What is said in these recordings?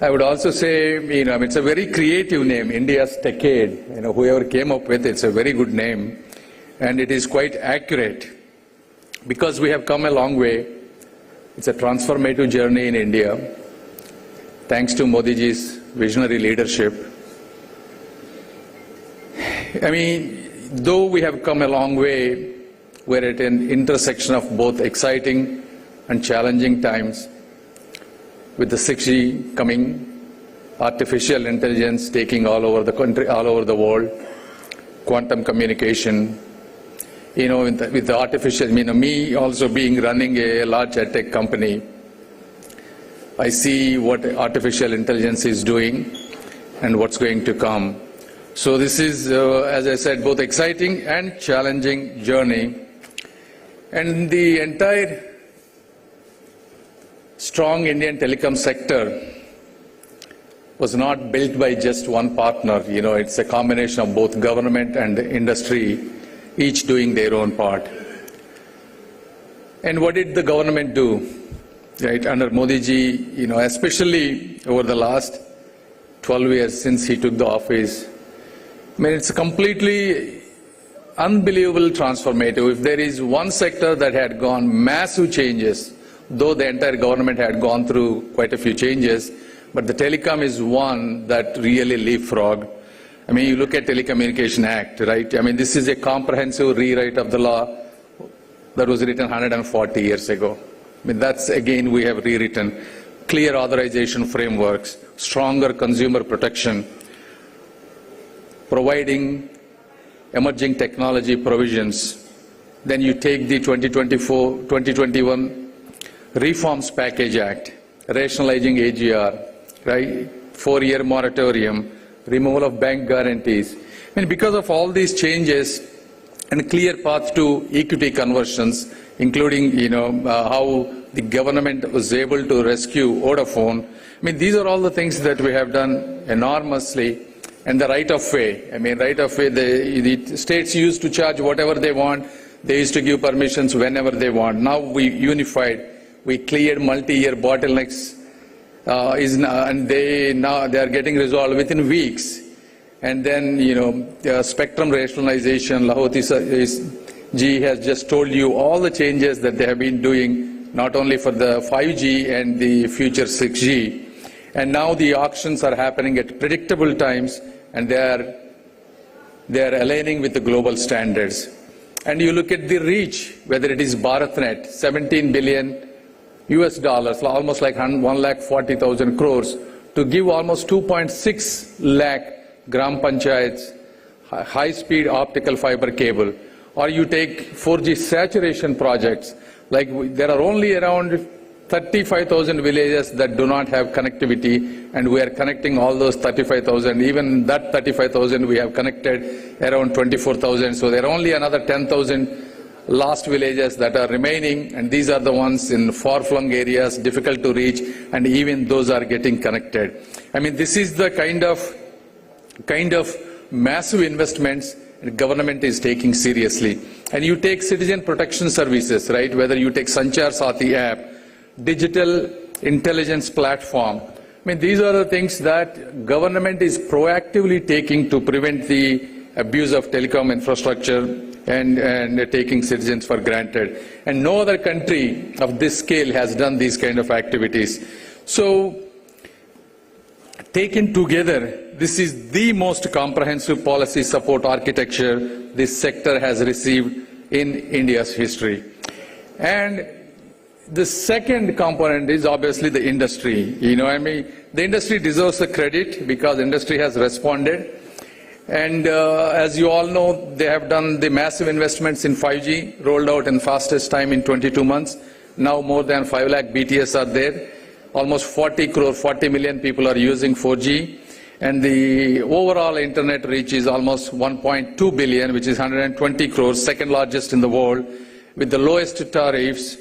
I would also say, it's a very creative name, India's Techade. Whoever came up with it, it's a very good name. And it is quite accurate because we have come a long way. It's a transformative journey in India, thanks to Modi ji's visionary leadership. Though we have come a long way, we're at an intersection of both exciting and challenging times. With the 6G coming, artificial intelligence taking all over the country, all over the world, quantum communication, with the artificial, me also running a large tech company, I see what artificial intelligence is doing and what's going to come. So this is, as I said, both exciting and challenging journey. And the entire strong Indian telecom sector was not built by just one partner. It's a combination of both government and industry, each doing their own part. And what did the government do? Right, under Modi ji, especially over the last 12 years since he took the office, it's a completely unbelievable transformative. If there is one sector that had gone massive changes, though the entire government had gone through quite a few changes, but the telecom is one that really leapfrogged. You look at Telecommunication Act, right? This is a comprehensive rewrite of the law that was written 140 years ago. That's again we have rewritten. Clear authorization frameworks, stronger consumer protection, providing emerging technology provisions. Then you take the 2021 Reforms Package Act, rationalizing AGR, right? 4-year moratorium, removal of bank guarantees. Because of all these changes and clear path to equity conversions, including how the government was able to rescue Vodafone. These are all the things that we have done enormously. And the right of way. Right of way, the states used to charge whatever they want. They used to give permissions whenever they want. Now we unified. We cleared multi-year bottlenecks. And they are getting resolved within weeks. And then, spectrum rationalization, Lahoti ji has just told you all the changes that they have been doing, not only for the 5G and the future 6G. And now the auctions are happening at predictable times, and they are aligning with the global standards. And you look at the reach, whether it is BharatNet, $17 billion, almost like 1,40,000 crores, to give almost 2.6 lakh gram panchayats high-speed optical fiber cable. Or you take 4G saturation projects, like there are only around 35,000 villages that do not have connectivity, and we are connecting all those 35,000. Even that 35,000 we have connected around 24,000. So there are only another 10,000 lost villages that are remaining, and these are the ones in far-flung areas, difficult to reach, and even those are getting connected. This is the kind of massive investments the government is taking seriously. And you take citizen protection services, right? Whether you take Sanchar Sathi app, digital intelligence platform. These are the things that government is proactively taking to prevent the abuse of telecom infrastructure and taking citizens for granted. And no other country of this scale has done these kind of activities. So, taken together, this is the most comprehensive policy support architecture this sector has received in India's history. And the second component is obviously the industry. The industry deserves the credit because industry has responded. And as you all know, they have done the massive investments in 5G, rolled out in fastest time in 22 months. Now more than 5 lakh BTS are there. Almost 40 million people are using 4G. And the overall internet reach is almost 1.2 billion, which is 120 crores, second largest in the world, with the lowest tariffs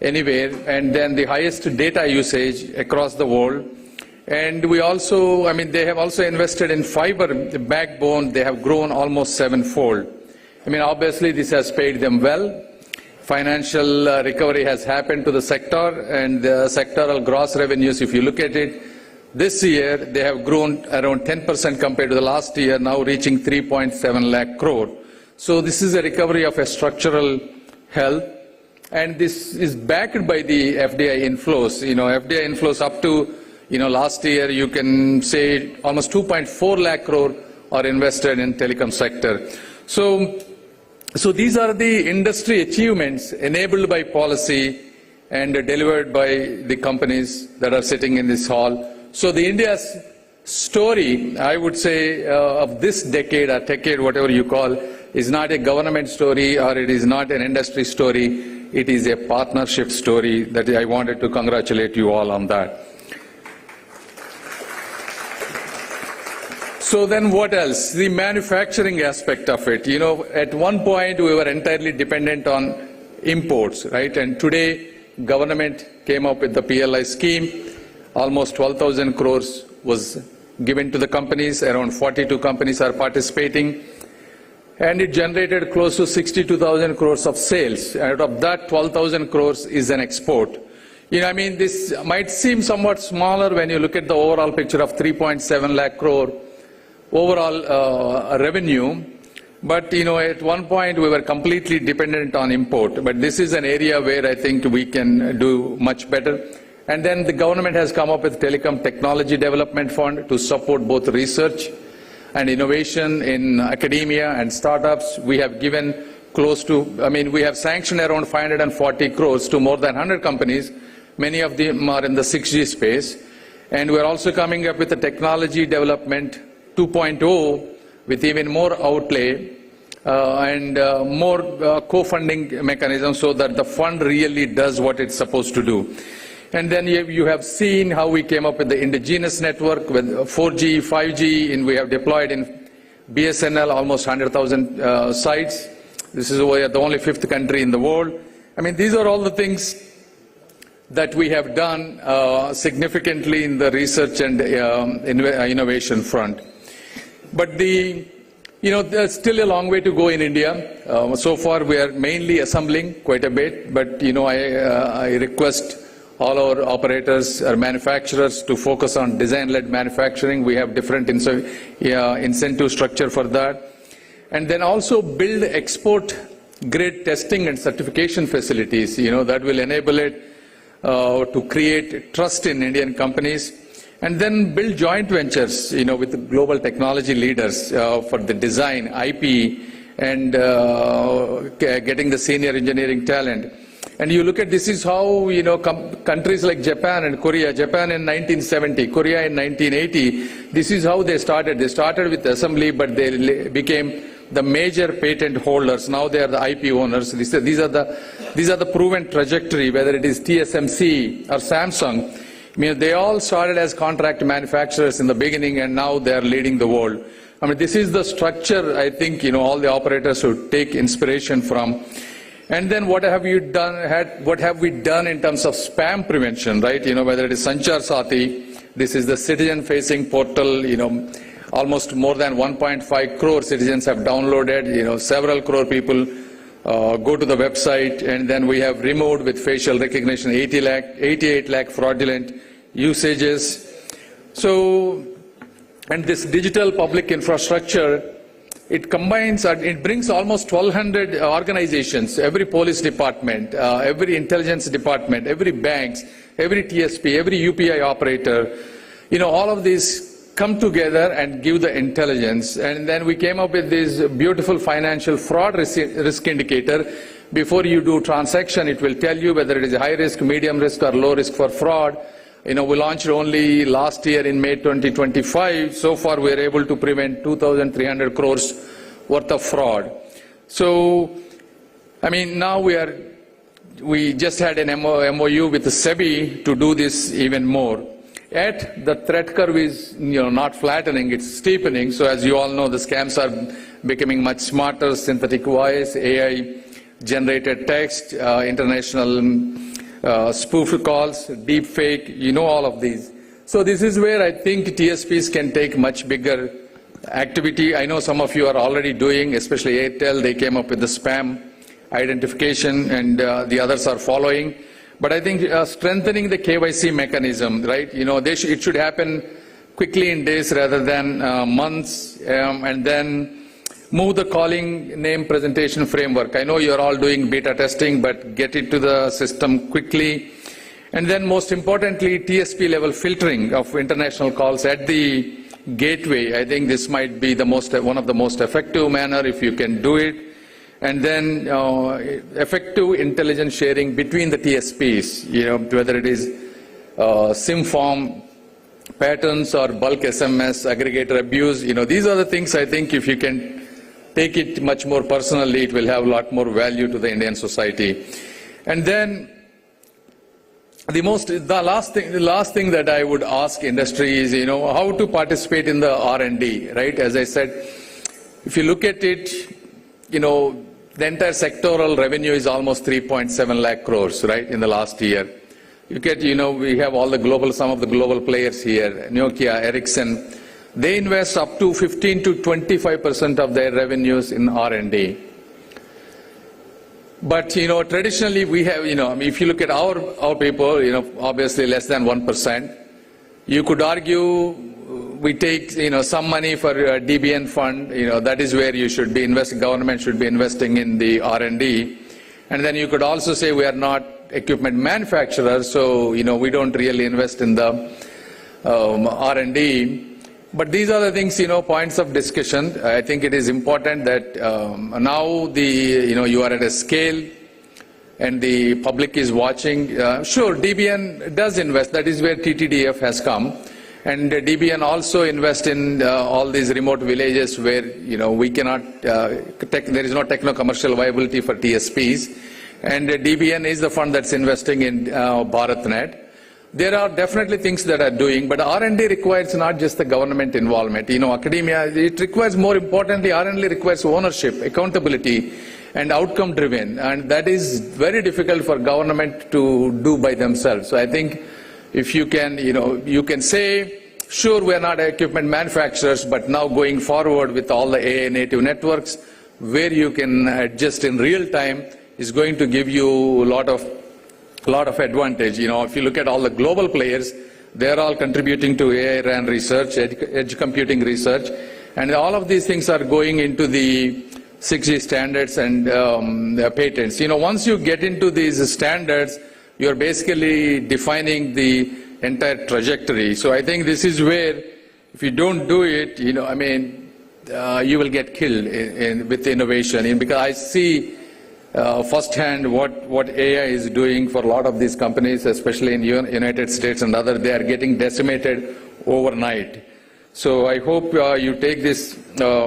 anywhere, and then the highest data usage across the world. And we also, they have also invested in fiber backbone. They have grown almost 7-fold. Obviously this has paid them well. Financial recovery has happened to the sector, and the sectoral gross revenues, if you look at it, This year, they have grown around 10% compared to the last year, now reaching 3.7 lakh crore. So this is a recovery of a structural health, and this is backed by the FDI inflows. FDI inflows up to, last year, you can say almost 2.4 lakh crore are invested in telecom sector. So these are the industry achievements enabled by policy and delivered by the companies that are sitting in this hall. So the India's story, I would say, of this decade or decade, whatever you call, is not a government story or it is not an industry story. It is a partnership story that I wanted to congratulate you all on that. So then what else? The manufacturing aspect of it. At one point we were entirely dependent on imports, right? And today government came up with the PLI scheme. Almost 12,000 crores was given to the companies. Around 42 companies are participating. And it generated close to 62,000 crores of sales. Out of that, 12,000 crores is an export. This might seem somewhat smaller when you look at the overall picture of 3.7 lakh crore overall revenue. But, at one point we were completely dependent on import. But this is an area where I think we can do much better. And then the government has come up with Telecom Technology Development Fund to support both research and innovation in academia and startups. We have given we have sanctioned around 540 crores to more than 100 companies. Many of them are in the 6G space. And we're also coming up with a technology development 2.0 with even more outlay and more co-funding mechanisms so that the fund really does what it's supposed to do. And then you have seen how we came up with the indigenous network with 4G, 5G, and we have deployed in BSNL almost 100,000 sites. This is the only fifth country in the world. These are all the things that we have done significantly in the research and innovation front. But there's still a long way to go in India. So far, we are mainly assembling quite a bit, but I request all our operators or manufacturers to focus on design-led manufacturing. We have different incentive structure for that. And then also build export-grade testing and certification facilities, that will enable it to create trust in Indian companies. And then build joint ventures, with the global technology leaders for the design, IP, and getting the senior engineering talent. And you look at this is how, countries like Japan and Korea, Japan in 1970, Korea in 1980, this is how they started. They started with assembly, but they became the major patent holders. Now they are the IP owners. These are the proven trajectory, whether it is TSMC or Samsung. They all started as contract manufacturers in the beginning, and now they are leading the world. This is the structure, I think, all the operators should take inspiration from. And then what have we done in terms of spam prevention, right? Whether it is Sanchar Saathi, this is the citizen-facing portal, almost more than 1.5 crore citizens have downloaded, several crore people go to the website, and then we have removed with facial recognition 88 lakh fraudulent usages. So, and this digital public infrastructure, it combines, it brings almost 1,200 organizations, every police department, every intelligence department, every banks, every TSP, every UPI operator, all of these come together and give the intelligence. And then we came up with this beautiful financial fraud risk indicator. Before you do transaction, it will tell you whether it is high risk, medium risk, or low risk for fraud. We launched only last year in May 2025. So far, we are able to prevent 2,300 crores worth of fraud. So, now we just had an MOU with the SEBI to do this even more. Yet the threat curve is, not flattening; it's steepening. So, as you all know, the scams are becoming much smarter. Synthetic voice, AI-generated text, international spoof calls, deep fake, all of these. So this is where I think TSPs can take much bigger activity. I know some of you are already doing, especially Airtel, they came up with the spam identification, and the others are following. But I think strengthening the KYC mechanism, right? It should happen quickly in days rather than months, and then move the calling name presentation framework. I know you're all doing beta testing, but get it to the system quickly. And then most importantly, TSP level filtering of international calls at the gateway. I think this might be one of the most effective manner if you can do it. And then effective intelligence sharing between the TSPs, whether it is SIM form patterns or bulk SMS, aggregator abuse. These are the things I think if you can take it much more personally, it will have a lot more value to the Indian society. And then the last thing that I would ask industry is, how to participate in the R&D, right? As I said, if you look at it, the entire sectoral revenue is almost 3.7 lakh crores, right, in the last year. Look at, we have some of the global players here, Nokia, Ericsson. They invest up to 15 to 25% of their revenues in R&D. But, traditionally we have, if you look at our people, obviously less than 1%. You could argue we take, some money for DBN fund, that is where you should be investing, government should be investing in the R&D. And then you could also say we are not equipment manufacturers, so, we don't really invest in the R&D. But these are the things, points of discussion. I think it is important that now you are at a scale and the public is watching. Sure, DBN does invest. That is where TTDF has come. And DBN also invests in all these remote villages where, we cannot, there is no techno-commercial viability for TSPs. And DBN is the fund that's investing in BharatNet. There are definitely things that are doing, but R&D requires not just the government involvement. Academia, it requires, more importantly, R&D requires ownership, accountability, and outcome driven. And that is very difficult for government to do by themselves. So I think if you can, you can say, sure, we are not equipment manufacturers, but now going forward with all the AI native networks, where you can adjust in real time is going to give you a lot of advantage. If you look at all the global players, they're all contributing to AI RAN research, edge computing research, and all of these things are going into the 6G standards and patents. Once you get into these standards, you're basically defining the entire trajectory. So I think this is where, if you don't do it, you will get killed with innovation. Because I see firsthand what AI is doing for a lot of these companies, especially in United States and other. They are getting decimated overnight. So I hope you take this more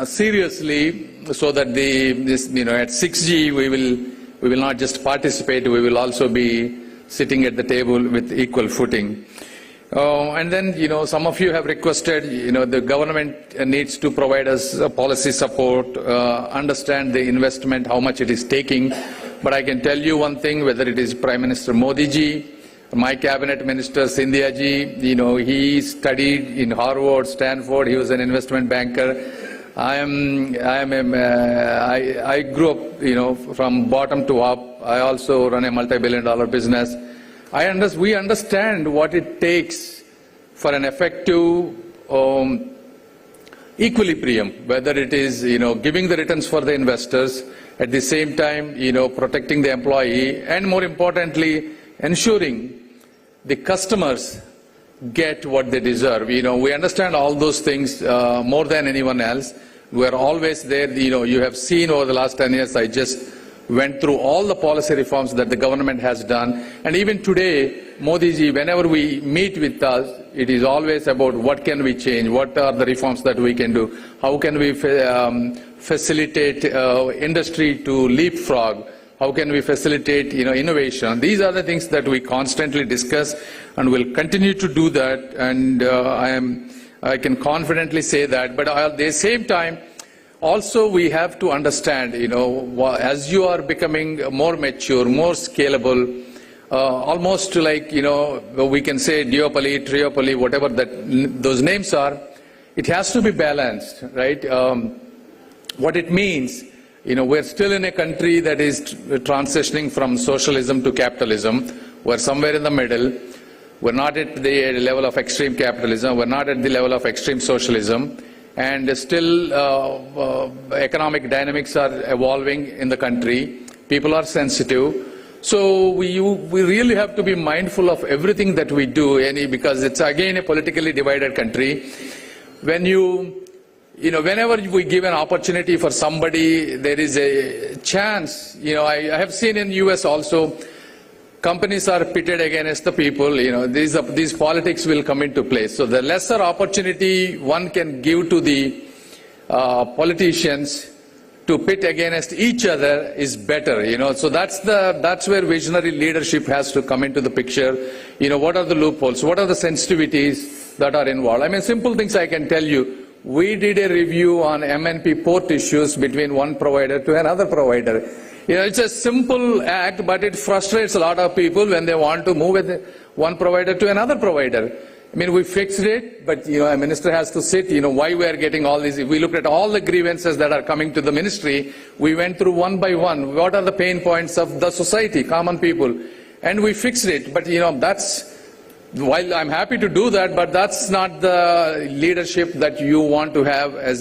seriously, so that at 6G we will not just participate, we will also be sitting at the table with equal footing. And then, some of you have requested, the government needs to provide us policy support, understand the investment, how much it is taking. But I can tell you one thing, whether it is Prime Minister Modi ji, my cabinet minister Scindia ji, he studied in Harvard, Stanford, he was an investment banker. I grew up, from bottom to up. I also run a multi-billion-dollar business. We understand what it takes for an effective equilibrium, whether it is, giving the returns for the investors, at the same time, protecting the employee, and more importantly, ensuring the customers get what they deserve. We understand all those things more than anyone else. We are always there. You have seen over the last 10 years, I just went through all the policy reforms that the government has done. And even today, Modi ji, whenever we meet with us, it is always about what can we change, what are the reforms that we can do, how can we facilitate industry to leapfrog, how can we facilitate innovation. These are the things that we constantly discuss, and will continue to do that. And I can confidently say that. But at the same time, also we have to understand, as you are becoming more mature, more scalable, almost like, we can say duopoly, triopoly, whatever those names are, it has to be balanced, right? What it means We're still in a country that is transitioning from socialism to capitalism. We're somewhere in the middle. We're not at the level of extreme capitalism. We're not at the level of extreme socialism. And still, economic dynamics are evolving in the country. People are sensitive. So we really have to be mindful of everything that we do, because it's again a politically divided country. Whenever we give an opportunity for somebody, there is a chance. I have seen in US also, companies are pitted against the people. These politics will come into play. So the lesser opportunity one can give to the politicians to pit against each other is better. So that's where visionary leadership has to come into the picture. What are the loopholes? What are the sensitivities that are involved? I mean, simple things I can tell you. We did a review on MNP port issues between one provider to another provider. It's a simple act, but it frustrates a lot of people when they want to move with one provider to another provider. I mean, we fixed it, but a minister has to sit. Why we are getting all these? If we looked at all the grievances that are coming to the ministry, we went through one by one. What are the pain points of the society, common people, and we fixed it. But that's. While I'm happy to do that, but that's not the leadership that you want to have as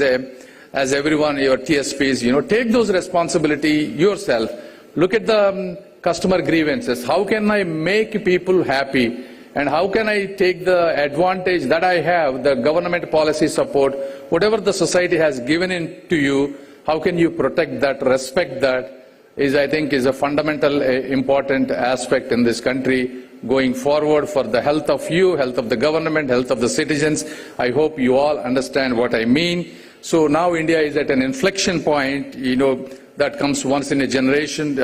everyone, your TSPs. Take those responsibility yourself. Look at the customer grievances. How can I make people happy? And how can I take the advantage that I have, the government policy support, whatever the society has given in to you, how can you protect that, respect that, I think is a fundamental, important aspect in this country going forward for the health of you, health of the government, health of the citizens. I hope you all understand what I mean. So now India is at an inflection point, that comes once in a generation.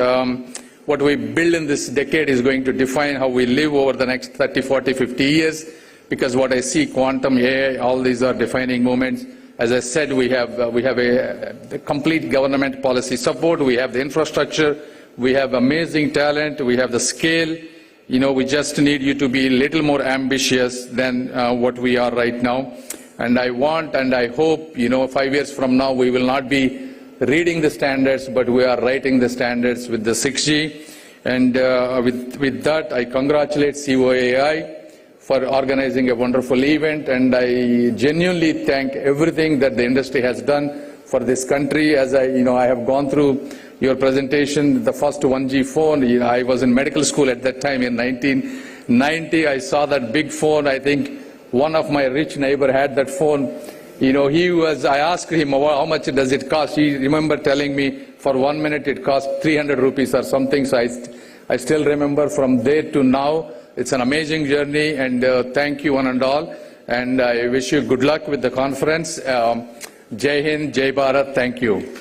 What we build in this decade is going to define how we live over the next 30, 40, 50 years, because what I see, quantum, AI, all these are defining moments. As I said, we have a complete government policy support, we have the infrastructure, we have amazing talent, we have the scale. We just need you to be a little more ambitious than what we are right now. And I want and I hope, 5 years from now, we will not be reading the standards, but we are writing the standards with the 6G. And with that, I congratulate COAI for organizing a wonderful event, and I genuinely thank everything that the industry has done for this country. As I have gone through your presentation, the first 1G phone, I was in medical school at that time in 1990. I saw that big phone. I think one of my rich neighbor had that phone. I asked him, how much does it cost? He remembered telling me for 1 minute it cost 300 rupees or something. So I still remember from there to now. It's an amazing journey, and thank you one and all. And I wish you good luck with the conference. Jai Hind, Jai Bharat, thank you.